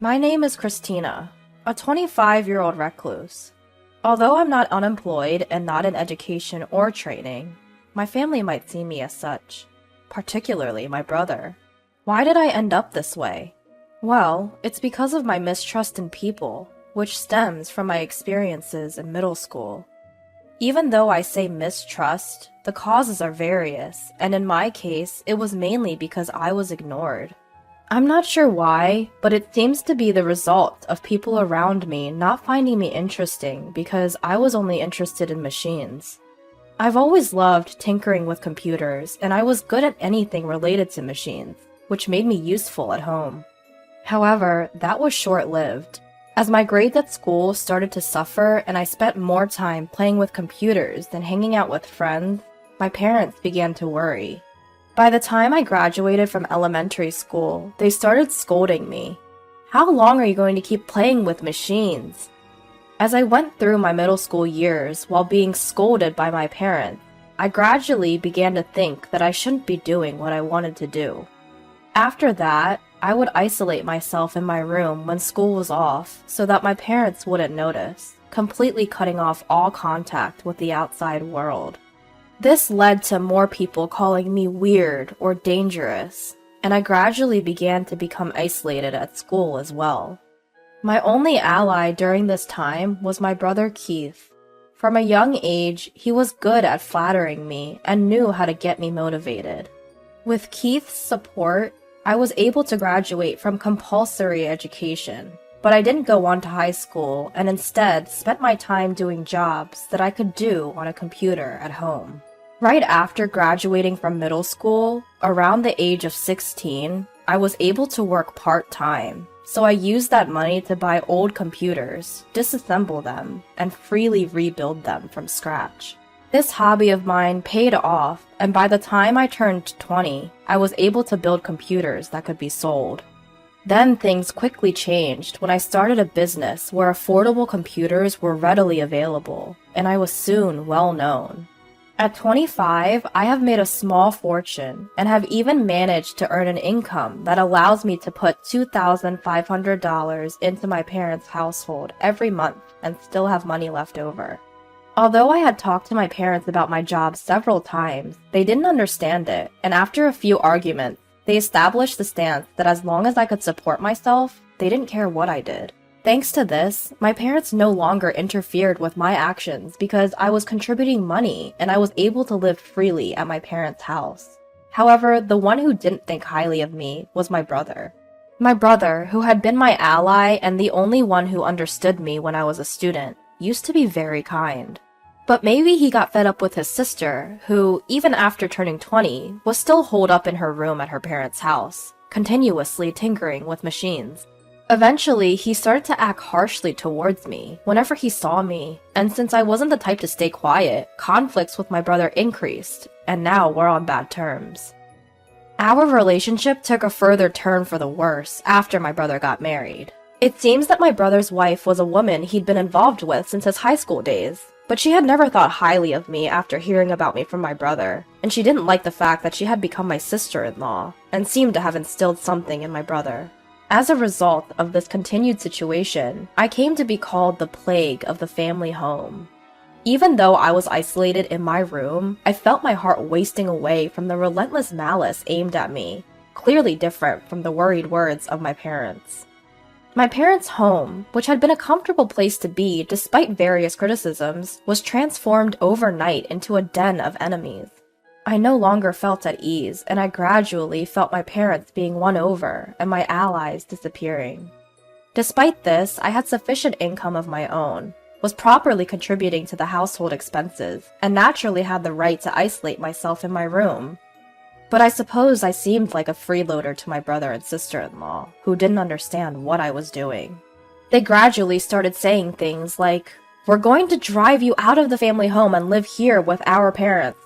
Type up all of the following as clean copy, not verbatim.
My name is Christina, a 25-year-old recluse. Although I'm not unemployed and not in education or training, my family might see me as such, particularly my brother. Why did I end up this way? Well, it's because of my mistrust in people, which stems from my experiences in middle school. Even though I say mistrust, the causes are various, and in my case, it was mainly because I was ignored. I'm not sure why, but it seems to be the result of people around me not finding me interesting because I was only interested in machines. I've always loved tinkering with computers, and I was good at anything related to machines, which made me useful at home. However, that was short-lived. As my grades at school started to suffer and I spent more time playing with computers than hanging out with friends, my parents began to worry. By the time I graduated from elementary school, they started scolding me. How long are you going to keep playing with machines? As I went through my middle school years while being scolded by my parents, I gradually began to think that I shouldn't be doing what I wanted to do. After that, I would isolate myself in my room when school was off so that my parents wouldn't notice, completely cutting off all contact with the outside world. This led to more people calling me weird or dangerous, and I gradually began to become isolated at school as well. My only ally during this time was my brother Keith. From a young age, he was good at flattering me and knew how to get me motivated. With Keith's support, I was able to graduate from compulsory education, but I didn't go on to high school and instead spent my time doing jobs that I could do on a computer at home. Right after graduating from middle school, around the age of 16, I was able to work part-time, so I used that money to buy old computers, disassemble them, and freely rebuild them from scratch. This hobby of mine paid off, and by the time I turned 20, I was able to build computers that could be sold. Then things quickly changed when I started a business where affordable computers were readily available, and I was soon well known. At 25, I have made a small fortune and have even managed to earn an income that allows me to put $2,500 into my parents' household every month and still have money left over. Although I had talked to my parents about my job several times, they didn't understand it, and after a few arguments, they established the stance that as long as I could support myself, they didn't care what I did. Thanks to this, my parents no longer interfered with my actions because I was contributing money and I was able to live freely at my parents' house. However, the one who didn't think highly of me was my brother. My brother, who had been my ally and the only one who understood me when I was a student, used to be very kind. But maybe he got fed up with his sister, who, even after turning 20, was still holed up in her room at her parents' house, continuously tinkering with machines. Eventually, he started to act harshly towards me whenever he saw me, and since I wasn't the type to stay quiet, conflicts with my brother increased, and now we're on bad terms. Our relationship took a further turn for the worse after my brother got married. It seems that my brother's wife was a woman he'd been involved with since his high school days, but she had never thought highly of me after hearing about me from my brother, and she didn't like the fact that she had become my sister-in-law, and seemed to have instilled something in my brother. As a result of this continued situation, I came to be called the plague of the family home. Even though I was isolated in my room, I felt my heart wasting away from the relentless malice aimed at me, clearly different from the worried words of my parents. My parents' home, which had been a comfortable place to be despite various criticisms, was transformed overnight into a den of enemies. I no longer felt at ease, and I gradually felt my parents being won over and my allies disappearing. Despite this, I had sufficient income of my own, was properly contributing to the household expenses, and naturally had the right to isolate myself in my room. But I suppose I seemed like a freeloader to my brother and sister-in-law, who didn't understand what I was doing. They gradually started saying things like, "We're going to drive you out of the family home and live here with our parents."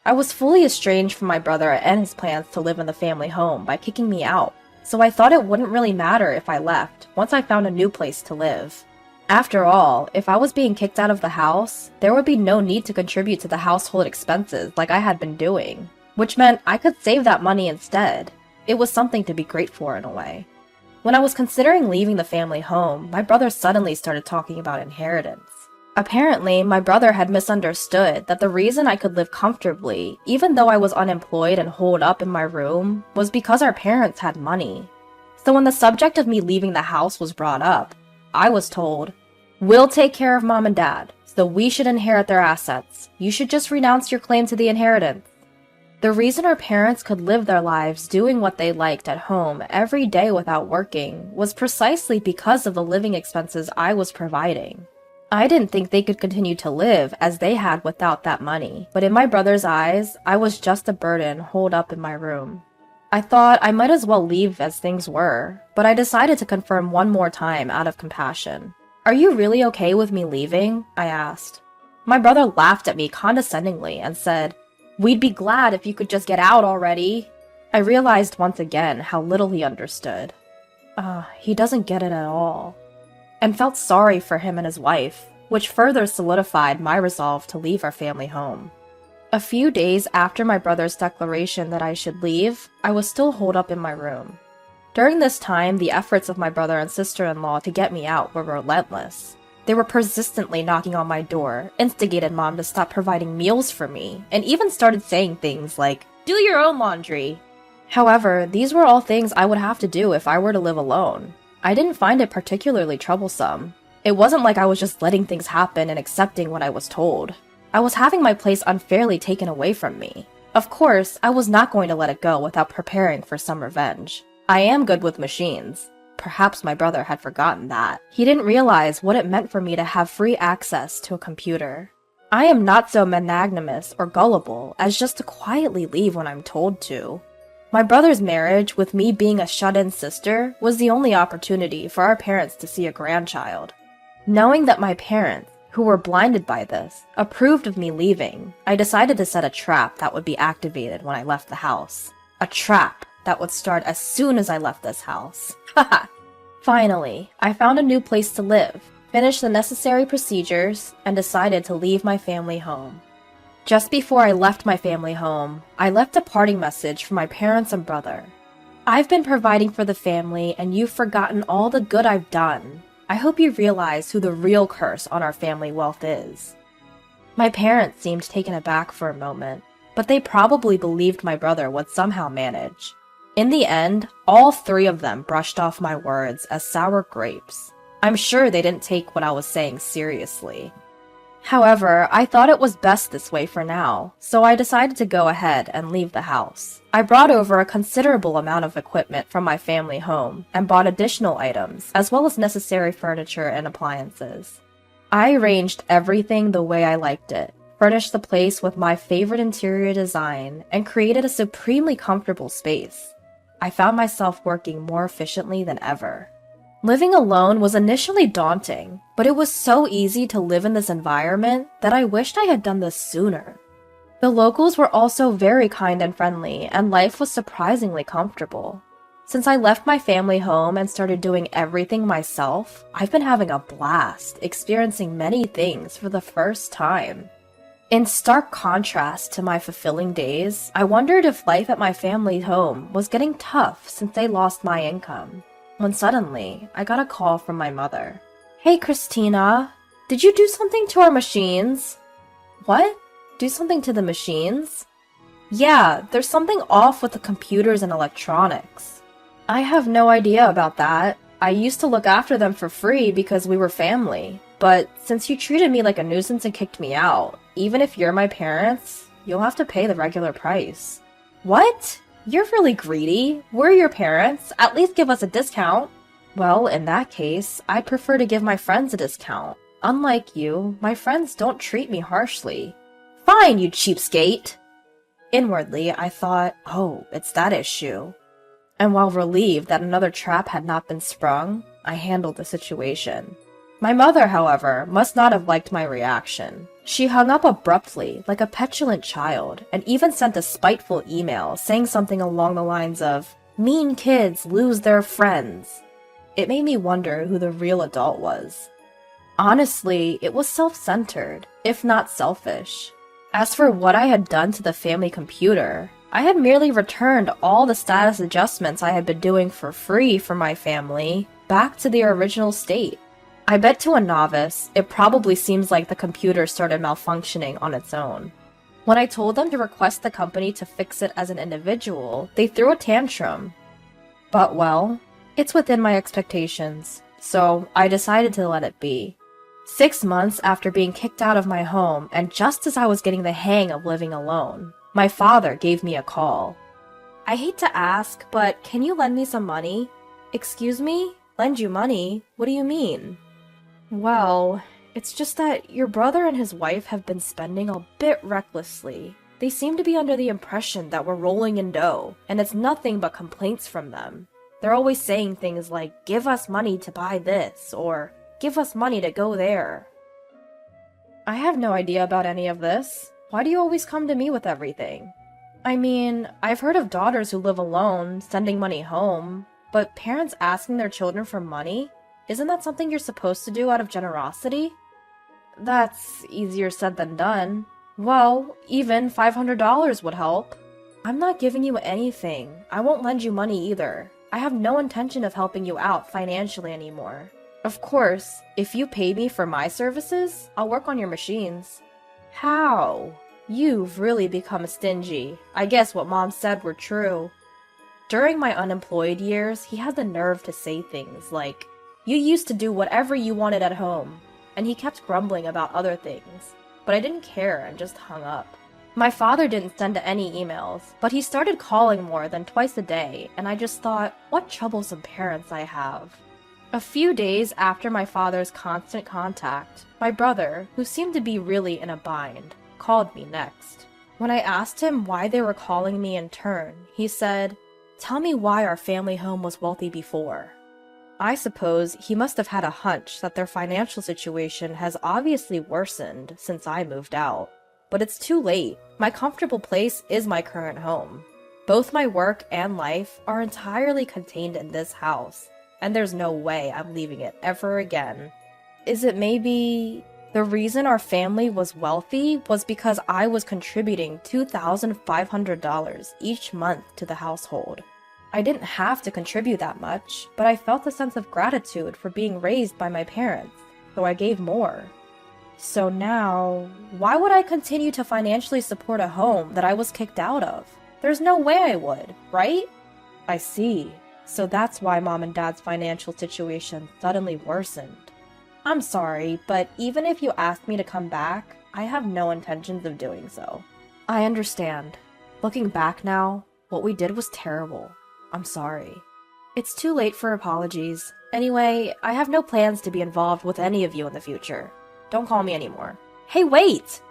I was fully estranged from my brother and his plans to live in the family home by kicking me out, so I thought it wouldn't really matter if I left once I found a new place to live. After all, if I was being kicked out of the house, there would be no need to contribute to the household expenses like I had been doing, which meant I could save that money instead. It was something to be grateful for in a way. When I was considering leaving the family home, my brother suddenly started talking about inheritance. Apparently, my brother had misunderstood that the reason I could live comfortably, even though I was unemployed and holed up in my room, was because our parents had money. So when the subject of me leaving the house was brought up, I was told, "We'll take care of mom and dad, so we should inherit their assets. You should just renounce your claim to the inheritance." The reason our parents could live their lives doing what they liked at home every day without working was precisely because of the living expenses I was providing. I didn't think they could continue to live as they had without that money, but in my brother's eyes, I was just a burden holed up in my room. I thought I might as well leave as things were, but I decided to confirm one more time out of compassion. "Are you really okay with me leaving?" I asked. My brother laughed at me condescendingly and said, "We'd be glad if you could just get out already." I realized once again how little he understood. He doesn't get it at all. And felt sorry for him and his wife, which further solidified my resolve to leave our family home. A few days after my brother's declaration that I should leave, I was still holed up in my room. During this time, the efforts of my brother and sister-in-law to get me out were relentless. They were persistently knocking on my door, instigated mom to stop providing meals for me, and even started saying things like, "Do your own laundry." However, these were all things I would have to do if I were to live alone. I didn't find it particularly troublesome. It wasn't like I was just letting things happen and accepting what I was told. I was having my place unfairly taken away from me. Of course, I was not going to let it go without preparing for some revenge. I am good with machines. Perhaps my brother had forgotten that. He didn't realize what it meant for me to have free access to a computer. I am not so magnanimous or gullible as just to quietly leave when I'm told to. My brother's marriage, with me being a shut-in sister, was the only opportunity for our parents to see a grandchild. Knowing that my parents, who were blinded by this, approved of me leaving, I decided to set a trap that would be activated when I left the house. A trap that would start as soon as I left this house. Haha! Finally, I found a new place to live, finished the necessary procedures, and decided to leave my family home. Just before I left my family home, I left a parting message for my parents and brother. "I've been providing for the family, and you've forgotten all the good I've done. I hope you realize who the real curse on our family wealth is." My parents seemed taken aback for a moment, but they probably believed my brother would somehow manage. In the end, all three of them brushed off my words as sour grapes. I'm sure they didn't take what I was saying seriously. However, I thought it was best this way for now, so I decided to go ahead and leave the house. I brought over a considerable amount of equipment from my family home and bought additional items, as well as necessary furniture and appliances. I arranged everything the way I liked it, furnished the place with my favorite interior design, and created a supremely comfortable space. I found myself working more efficiently than ever. Living alone was initially daunting, but it was so easy to live in this environment that I wished I had done this sooner. The locals were also very kind and friendly, and life was surprisingly comfortable. Since I left my family home and started doing everything myself, I've been having a blast, experiencing many things for the first time. In stark contrast to my fulfilling days, I wondered if life at my family home was getting tough since they lost my income. When suddenly, I got a call from my mother. "Hey, Christina, did you do something to our machines?" "What? Do something to the machines?" "Yeah, there's something off with the computers and electronics." "I have no idea about that. I used to look after them for free because we were family. But since you treated me like a nuisance and kicked me out, even if you're my parents, you'll have to pay the regular price." "What? You're really greedy. We're your parents. At least give us a discount." "Well, in that case, I'd prefer to give my friends a discount. Unlike you, my friends don't treat me harshly." "Fine, you cheapskate!" Inwardly, I thought, oh, it's that issue. And while relieved that another trap had not been sprung, I handled the situation. My mother, however, must not have liked my reaction. She hung up abruptly, like a petulant child, and even sent a spiteful email saying something along the lines of, "Mean kids lose their friends." It made me wonder who the real adult was. Honestly, it was self-centered, if not selfish. As for what I had done to the family computer, I had merely returned all the status adjustments I had been doing for free for my family back to their original state. I bet to a novice, it probably seems like the computer started malfunctioning on its own. When I told them to request the company to fix it as an individual, they threw a tantrum. But well, it's within my expectations, so I decided to let it be. 6 months after being kicked out of my home, and just as I was getting the hang of living alone, my father gave me a call. I hate to ask, but can you lend me some money? Excuse me? Lend you money? What do you mean? Well, it's just that your brother and his wife have been spending a bit recklessly. They seem to be under the impression that we're rolling in dough, and it's nothing but complaints from them. They're always saying things like, give us money to buy this, or give us money to go there. I have no idea about any of this. Why do you always come to me with everything? I mean, I've heard of daughters who live alone, sending money home, but parents asking their children for money? Isn't that something you're supposed to do out of generosity? That's easier said than done. Well, even $500 would help. I'm not giving you anything. I won't lend you money either. I have no intention of helping you out financially anymore. Of course, if you pay me for my services, I'll work on your machines. How? You've really become stingy. I guess what Mom said were true. During my unemployed years, he had the nerve to say things like, you used to do whatever you wanted at home, and he kept grumbling about other things. But I didn't care and just hung up. My father didn't send any emails, but he started calling more than twice a day, and I just thought, what troublesome parents I have. A few days after my father's constant contact, my brother, who seemed to be really in a bind, called me next. When I asked him why they were calling me in turn, he said, tell me why our family home was wealthy before. I suppose he must have had a hunch that their financial situation has obviously worsened since I moved out. But it's too late. My comfortable place is my current home. Both my work and life are entirely contained in this house, and there's no way I'm leaving it ever again. Is it maybe the reason our family was wealthy was because I was contributing $2,500 each month to the household? I didn't have to contribute that much, but I felt a sense of gratitude for being raised by my parents, so I gave more. So now, why would I continue to financially support a home that I was kicked out of? There's no way I would, right? I see. So that's why Mom and Dad's financial situation suddenly worsened. I'm sorry, but even if you asked me to come back, I have no intentions of doing so. I understand. Looking back now, what we did was terrible. I'm sorry. It's too late for apologies. Anyway, I have no plans to be involved with any of you in the future. Don't call me anymore. Hey, wait!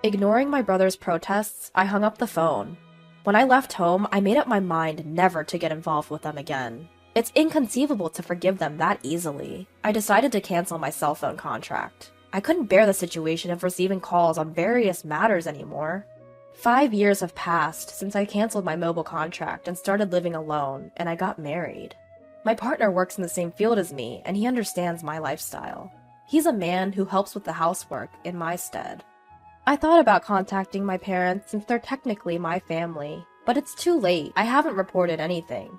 Ignoring my brother's protests, I hung up the phone. When I left home, I made up my mind never to get involved with them again. It's inconceivable to forgive them that easily. I decided to cancel my cell phone contract. I couldn't bear the situation of receiving calls on various matters anymore. 5 years have passed since I canceled my mobile contract and started living alone, and I got married. My partner works in the same field as me, and he understands my lifestyle. He's a man who helps with the housework in my stead. I thought about contacting my parents since they're technically my family, but it's too late. I haven't reported anything.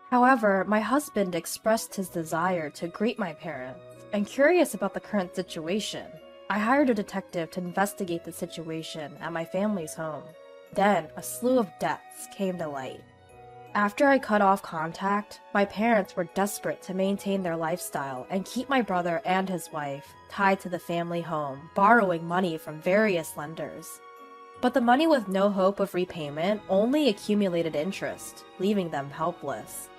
However, my husband expressed his desire to greet my parents, and curious about the current situation, I hired a detective to investigate the situation at my family's home. Then, a slew of deaths came to light. After I cut off contact, my parents were desperate to maintain their lifestyle and keep my brother and his wife tied to the family home, borrowing money from various lenders. But the money with no hope of repayment only accumulated interest, leaving them helpless.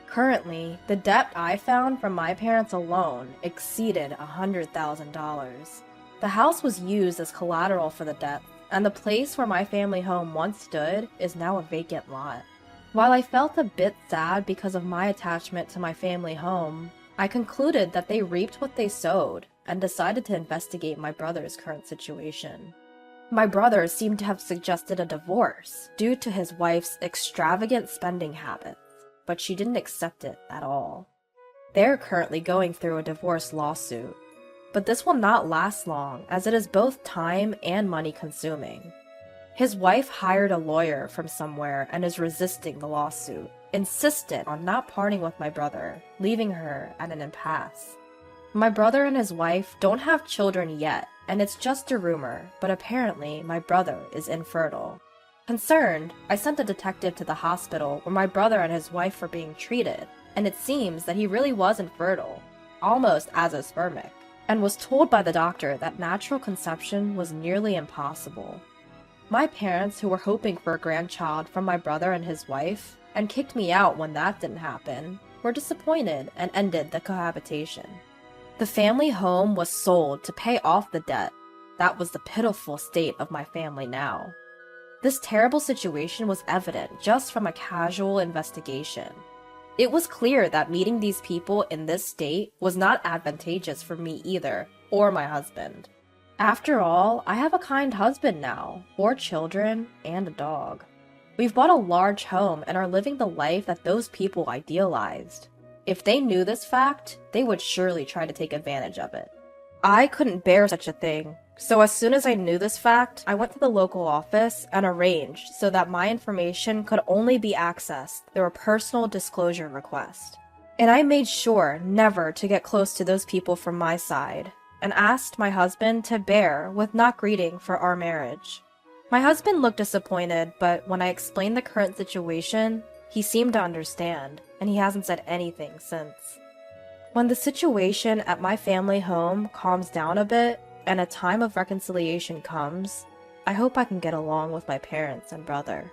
Currently, the debt I found from my parents alone exceeded $100,000. The house was used as collateral for the debt, and the place where my family home once stood is now a vacant lot. While I felt a bit sad because of my attachment to my family home, I concluded that they reaped what they sowed and decided to investigate my brother's current situation. My brother seemed to have suggested a divorce due to his wife's extravagant spending habits, but she didn't accept it at all. They're currently going through a divorce lawsuit, but this will not last long as it is both time and money consuming. His wife hired a lawyer from somewhere and is resisting the lawsuit, insistent on not parting with my brother, leaving her at an impasse. My brother and his wife don't have children yet, and it's just a rumor, but apparently my brother is infertile. Concerned, I sent a detective to the hospital where my brother and his wife were being treated, and it seems that he really was infertile, almost azoospermic, and was told by the doctor that natural conception was nearly impossible. My parents, who were hoping for a grandchild from my brother and his wife, and kicked me out when that didn't happen, were disappointed and ended the cohabitation. The family home was sold to pay off the debt. That was the pitiful state of my family now. This terrible situation was evident just from a casual investigation. It was clear that meeting these people in this state was not advantageous for me either, or my husband. After all, I have a kind husband now, 4 children, and a dog. We've bought a large home and are living the life that those people idealized. If they knew this fact, they would surely try to take advantage of it. I couldn't bear such a thing, so as soon as I knew this fact, I went to the local office and arranged so that my information could only be accessed through a personal disclosure request. And I made sure never to get close to those people from my side, and asked my husband to bear with not greeting for our marriage. My husband looked disappointed, but when I explained the current situation, he seemed to understand, and he hasn't said anything since. When the situation at my family home calms down a bit, and a time of reconciliation comes, I hope I can get along with my parents and brother.